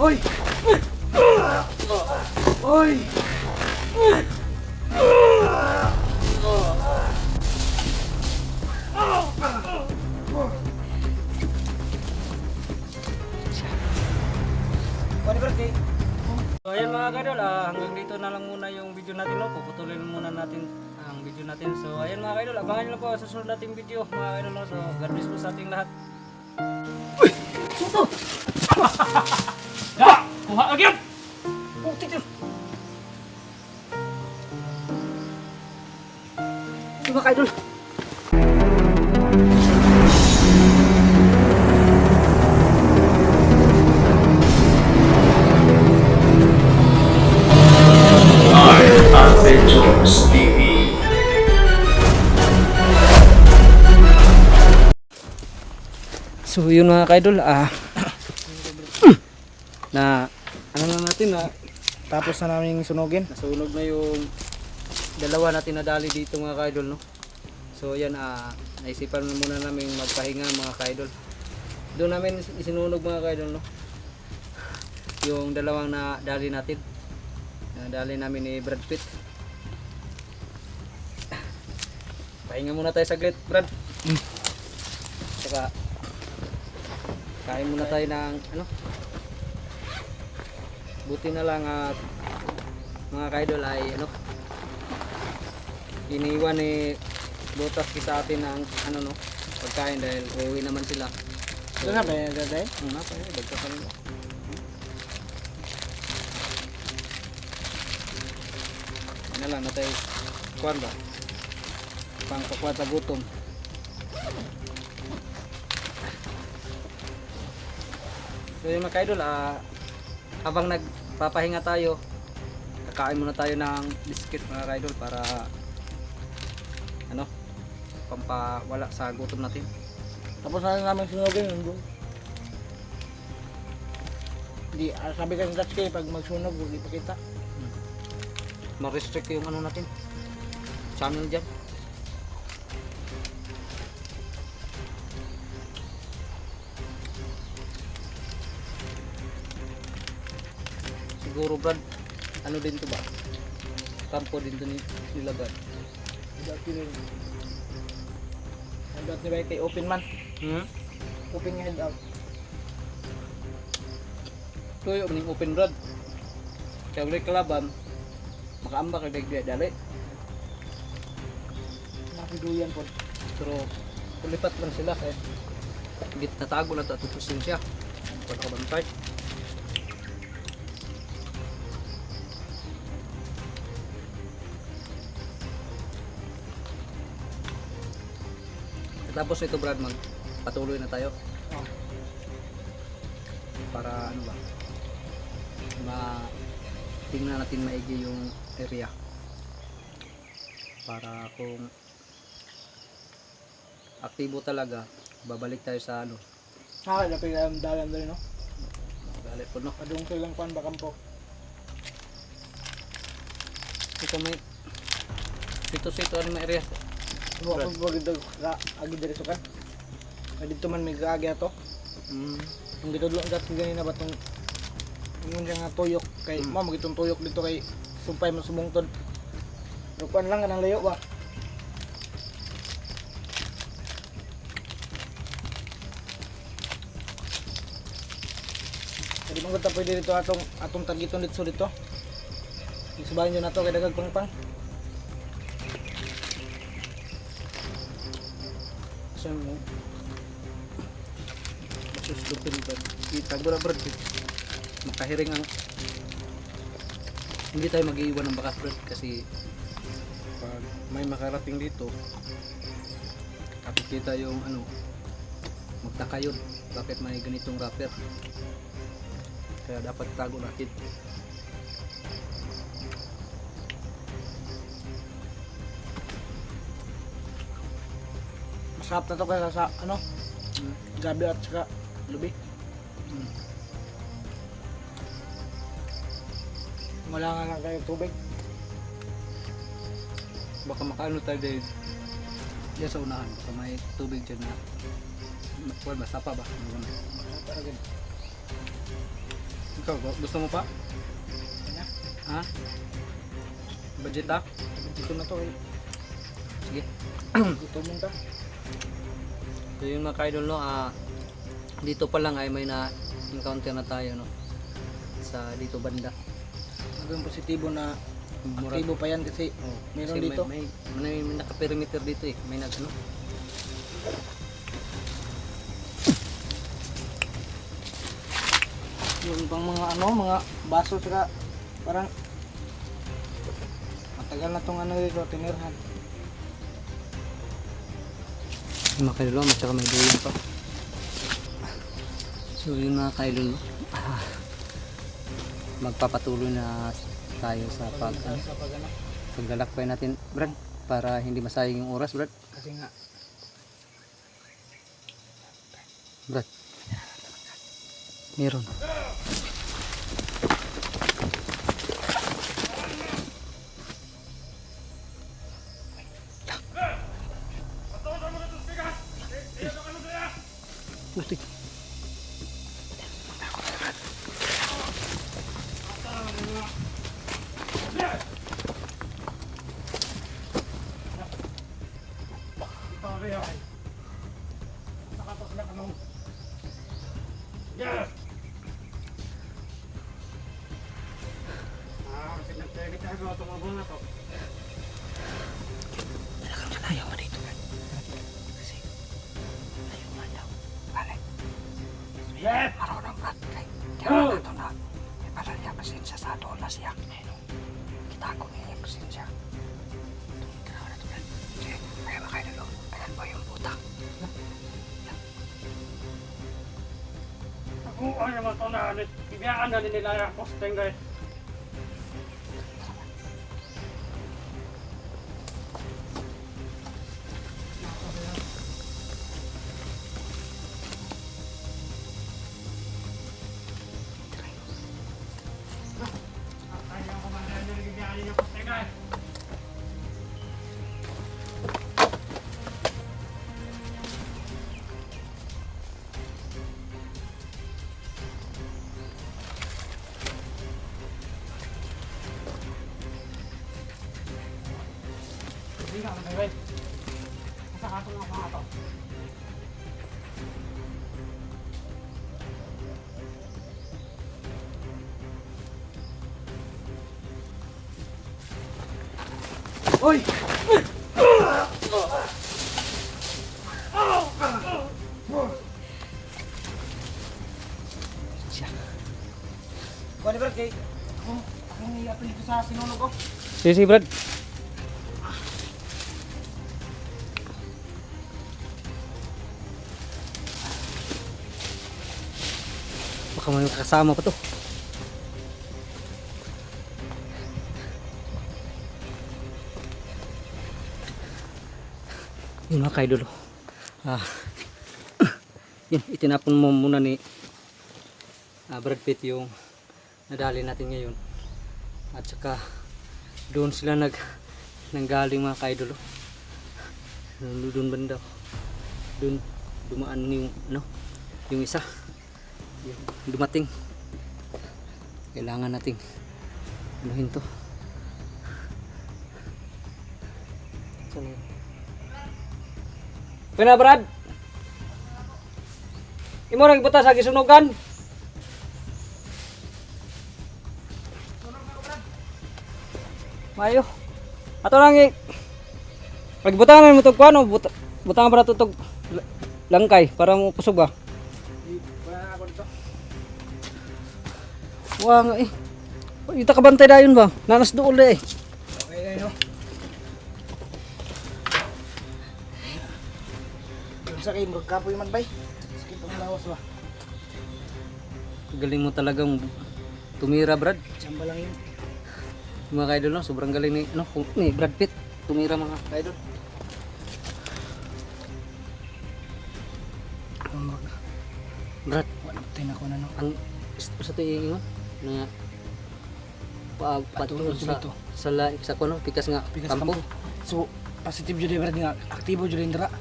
Oy! Oy! So ayan mga kaidol, hanggang dito na lang muna yung video natin, no? Puputulin muna natin ang video natin. So ayan mga kaidol, abangan nyo lang po sa susunod nating video mga kaidol, no? So God bless po sa ating lahat. Uy! Suto! Ya! Kuha lagi yan! Putik yun! Ito mga kaidol. Adventures TV. So yun mga kaidol, na ano na natin na Tapos na namin sunugin. nasunog na yung dalawa natin nadali dito mga kaidol, no? So yan, naisipan na muna namin magpahinga mga kaidol. Doon namin isinunog mga kaidol, no? Yung dalawang nadali natin. Nadali namin ni Brad Pitt. Pahinga muna tayo saglit, Brad. Saka kain muna tayo ng ano? Buti na lang at mga kaidol ay ano, iniwan ni butas kita atin ng ano, no, pagkain dahil uuwi naman sila. Ito na ba yung daday? Napa yun, dagdagan mo. Ano lang na tayo kuwan ba? Pang pakwat sa gutom. So yung mga kaidol, habang nagpapahinga tayo, kakain muna tayo ng biscuit mga kaidol para ano, pampawala sa gutom natin. Tapos na namin sunugin yun bro. Hindi, sabi ka ng Dutch kay pag magsunog, huwag ipakita. Ma-restrict yung ano natin, channel dyan. Siguro Brad, ano din to ba? Kampo din to nila Brad. Dati rin. Ang dati ba kay open man? Open nga head out. Ito yung open Brad. Kaya ulit kalaban, makaambak kay Dagdi dali. Nakiduyan po. Pero kulipat lang sila kaya git natago na tatutusin siya. Pagkabantay. Tapos ito Brad, patuloy na tayo. Oh. Para ano ba? Tingnan natin maigi yung area. Para kung aktibo talaga, babalik tayo sa ano. Lapit ang dalan doon, no? Galit po no. Padung ko lang kuan bakampo. Ito may sito ano may area. Mo ako wag dito agi diri sukan. Dito man may gaagi ato. Ang dito lang gat ganina ba tong ingon nga tuyok kay mo magitong tuyok dito kay sumpay man sumungtod. Pero kuan lang kanang layo ba. Jadi mong ta pwede dito atong targeton dito. Isubayan nyo na to kay dagag pangpang. Saan mo? Masuslutin ba? Itago na Brad. Makahiring ang hindi tayo mag-iiwan ng bakas Brad kasi pag may makarating dito kapit kita yung ano magtaka yun bakit may ganitong wrapper kaya dapat tago natin. Masarap na to kaya sa ano? Gabi at saka lubi. Wala nga lang kayo tubig. Baka makaano tayo dahil diyan sa unahan baka may tubig dyan na basta pa ba? Parang Ikaw, gusto mo pa? Kaya, Ha? Budget ah? dito na to eh. Sige. Dito mo ka. So yun mga ka-idol no, dito pa lang ay may na-encounter na tayo no. Sa dito banda. Hanggang positibo na Murag- aktibo pa yan kasi Oh, meron kasi dito. may naka-perimeter dito eh. May nag ano. Yung pang mga ano, mga baso saka parang matagal na tong ano dito, tinirhan. Mga ka-idol, at saka may duyan pa. So yun mga ka-idol no. Magpapatuloy na tayo sa Sa pag ano, paglalakbay natin, Brad, para hindi masayang yung oras, Brad. kasi nga Brad. Meron. Putik. Ayaw mo dito. Kasi ayaw mo daw. Bale. Marunong Brad. Kaya na ito na. May pala niya pasensya sa doon na siya. Kita ko niya yung pasensya. Kaya na ito Brad. Sige, ayaw makain na loob. Ayan po yung butak. Kung ano naman ito na, bibiyaan na din nila yung posting guys. Ay, yung komandan nila bibiyaan yung posting guys. Hindi ka naman guys. Nasa kaso ng mga ito. Oy! Kuha ni Brad kay ako nai-apply dito sa sinunog ko. Sige, Brad. Baka may kasama pa to. Yun mga ka-idol. Yun, itinapon mo muna ni Brad Pitt yung nadali natin ngayon. At saka doon sila nanggaling mga ka-idol. Doon banda. Doon dumaan yung ano, yung isa. Yung dumating. Kailangan nating anuhin to. Saan yun? Pina Brad? Imo nang ibutas sa gisunugan? Mayo. Ato lang pagbutangan mo tog kuano, butangan para tutog langkay para mo kusog ba. Wala na ako dito. Wa nga eh. Ita ka bantay dayon ba? Nanas dool eh. Okay na no. Yung sa kayo, magkapoy man bay. Sakit ang lawas ba. Galing mo talagang tumira, Brad. Samba lang yun. Mga ka-idol no, sobrang galing ni Brad Pitt. Tumira mga ka-idol. Brad, Wala tinako na no. ang sa to ingon na patulog sila sa to. sa kuno pikas nga Pikas kampo. kampo. So, positive jud Brad nga. Aktibo jud indra.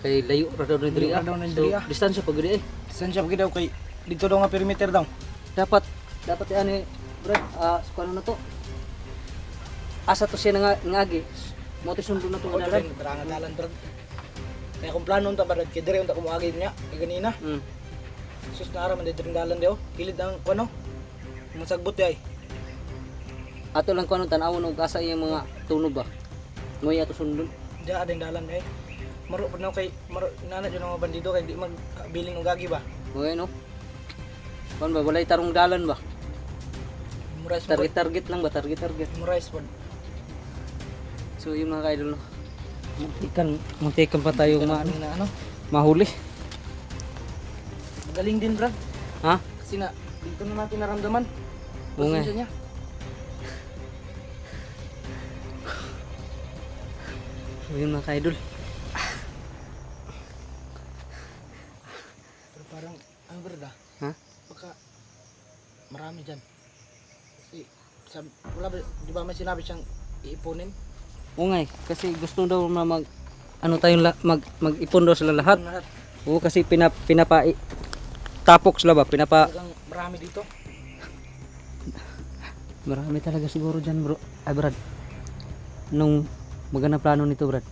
Kay layo ra daw ni diri. Layo ra daw ni So diri, ah. distansya pag diri eh. Saan siya pagdaw kay dito daw nga perimeter daw. Dapat dapat yan eh, Brad, ano na to? Asa to siya ngagi. Mo to sundo na to O, dalan. dito rin, dalan, Brad. Kaya kung plano nung tabarad, kaya dire yung kumuagin niya, kaya ganina. Mm. Sus na araw, dito rin dalan diyo. Kilid ang, ano, masagbot yay. Ato lang ko ano tanawon og asa iyang mga tunog ba. Ngoy ato sundon. Diya din dalan eh. Maro pa na kay, maro, inanat yun ang mga bandido, kaya di magbiling o gagi ba? Ngoy no. Kon ba walay tarong dalan ba? Murais po. Target lang ba? Target. Murais po. So yung mga kaidol no. Muntikan pa tayo Ano? mahuli. Magaling din, Brad. Ha? Kasi na, dito na natin naramdaman. Oo nga. Pasensya niya. So yung mga kaidol. Pero parang, ano Brad Ha? baka marami dyan. Kasi, wala ba, di ba may sinabi siyang iipunin? Oo nga eh, kasi gusto daw na ano tayong mag-ipon daw sila lahat. Lahat. Oo kasi tapok sila ba? Talagang marami dito. Marami talaga siguro dyan bro. Ay Brad. Nung magandang plano nito Brad.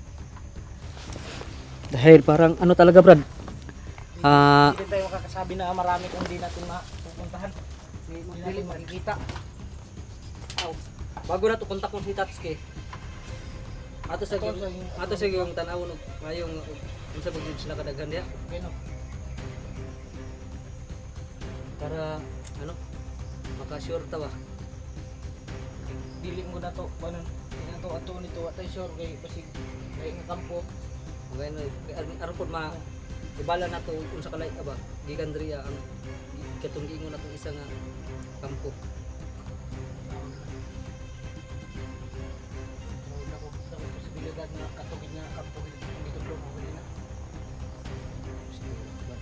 Dahil parang ano talaga Brad. Hindi tayo makakasabi na marami kung hindi natin mapupuntahan. Hindi natin makikita. Bago na to kontak mo si Tatsuki. Ato sa yung tanawon og ngayong unsa ba gyud sila kadaghan diha Okay, no? para ano maka-sure ta ba. Dili mo na to, ano, hindi na to, ato nito, atay sure kay basig, kay nga kampo. Okay no aron pod ma ibala na to unsa kalay ba gikan diri ang katong giingon natong isa nga kampo. Sa posibilidad na katugid nga kampo dito bro, okay na.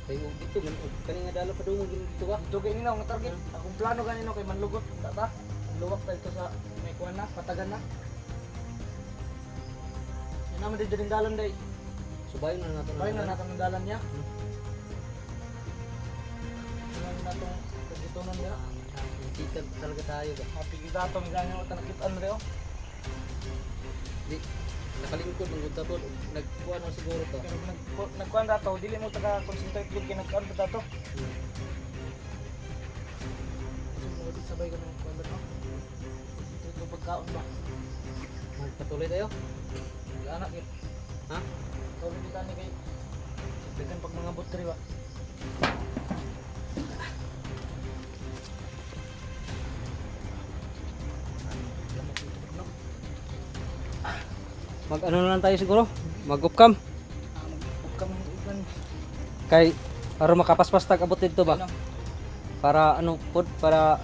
Kayo dito man kani nga dala pa dungo dito ba. Dito kay nila ang target. Akong plano ganino kay manlugot, ta. Luwak tayo to sa may kuan na, patagan na. Yan naman din dalan day. Subayon na nato Bayan na natin ang dalan niya. Yan natong pagitunan niya. kita talaga tayo ba. Happy kita to, may ganyan mo nakitaan rin oh. Di nakalingkod ng gud tapon nagkuha na siguro to. Pero nagkuhan dato, dili mo taga-concentrate yun kaya nagkuhan pa dato. Sabay ka ng kuhan dato. Ito pagkaon ba? Magpatuloy tayo. Anak yun. Ha? Tawag kita ni kay Dagan pag mga butri ba? Mag ano na lang tayo siguro. Mag-upcam Huwag kang iban. kay para makapaspas tag abot dito ba. Para ano pod para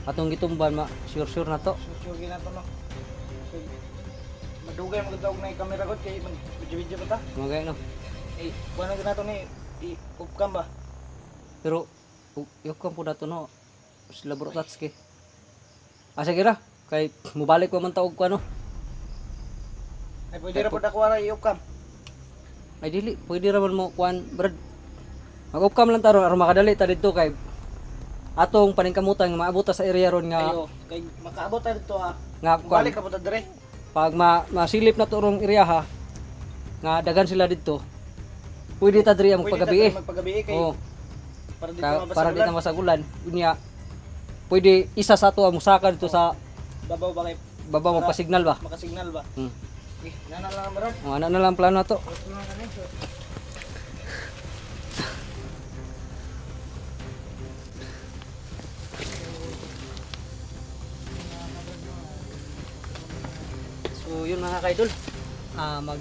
atong gitumban ma sure na to. Sure gina to no. So, madugay mo gitawag na yung camera ko kay mag-video pa ta. Mga no. Eh, kuha na gina to ni i-upcam ba? Pero upcam po dato no. Sila bro Tatsuki. Sige ra kay mubalik pa man taog ko ano. Ay, pwede ra po na kuha na i-upcam. Ay dili, pwede ra man mo kuan Brad. Mag-upcam lang taro aron makadali ta dito kay atong paningkamutan nga maabot ta sa area ron nga Ayo, kay makaabot tayo dito ha. nga kuan. Balik ka po ta dire. Pag masilip na turong area ha nga dagan sila dito. Pwede ta diri ang Pwede paggabi eh. ta magpagabi kay Oo. para dito Para di mabasagulan. na masagulan. Unya pwede isa sa ato ang musaka dito sa Babaw ba kay baba magpa-signal ba. makasignal ba? Hmm. Okay, nana lang bro. Ano na lang plano na to. Ito lang kami. So yun mga kaidol. Mag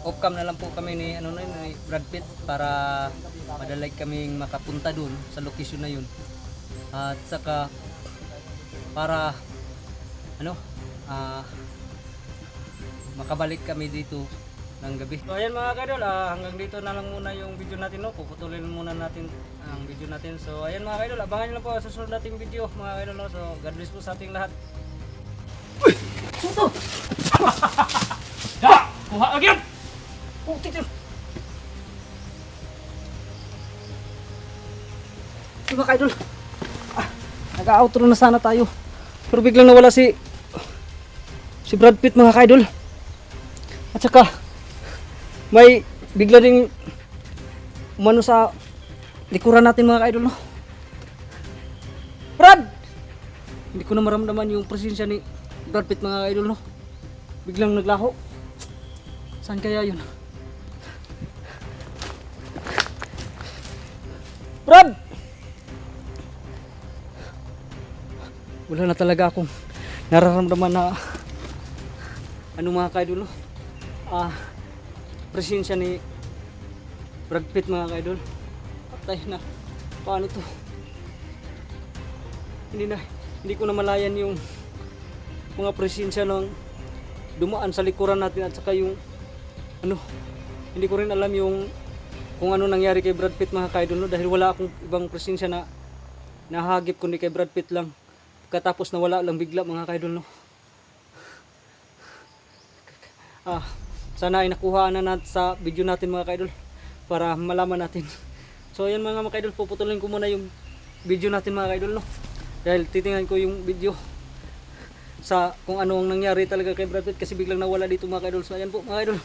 off cam na lang po kami ni ni Brad Pitt para madalay kaming makapunta doon sa location na yun. At saka para makabalik kami dito ng gabi. So ayan mga kaidol, hanggang dito na lang muna yung video natin no. Puputulin muna natin ang video natin. So ayan mga kaidol, abangan niyo lang po sa susunod nating video mga kaidol no. So God bless po sa ating lahat. Kuha agad! Oh, tignan. Mga kaidol. Nag-outro na sana tayo. Pero biglang nawala si Brad Pitt mga ka-idol. At saka may bigla ding umano sa likuran natin mga ka-idol, no? Brad! Hindi ko na maramdaman yung presensya ni Brad Pitt mga ka-idol, no? Biglang naglaho. Saan kaya yun? Brad! Wala na talaga akong nararamdaman na ano mga ka-idol, no? Presensya ni Brad Pitt mga ka-idol. Patay na. Paano to? Hindi ko na malayan yung mga presensya ng dumaan sa likuran natin at saka yung ano, hindi ko rin alam yung kung ano nangyari kay Brad Pitt mga ka-idol, no? Dahil wala akong ibang presensya na nahagip kundi kay Brad Pitt lang. Pagkatapos na wala lang bigla mga ka-idol, no? Sana ay nakuha na natin sa video natin mga ka-idol para malaman natin. So ayan mga ka-idol, puputulin ko muna yung video natin mga ka-idol, no? Dahil titingnan ko yung video sa kung ano ang nangyari talaga kay Brad Pitt kasi biglang nawala dito mga ka-idol. So ayan po mga ka-idol.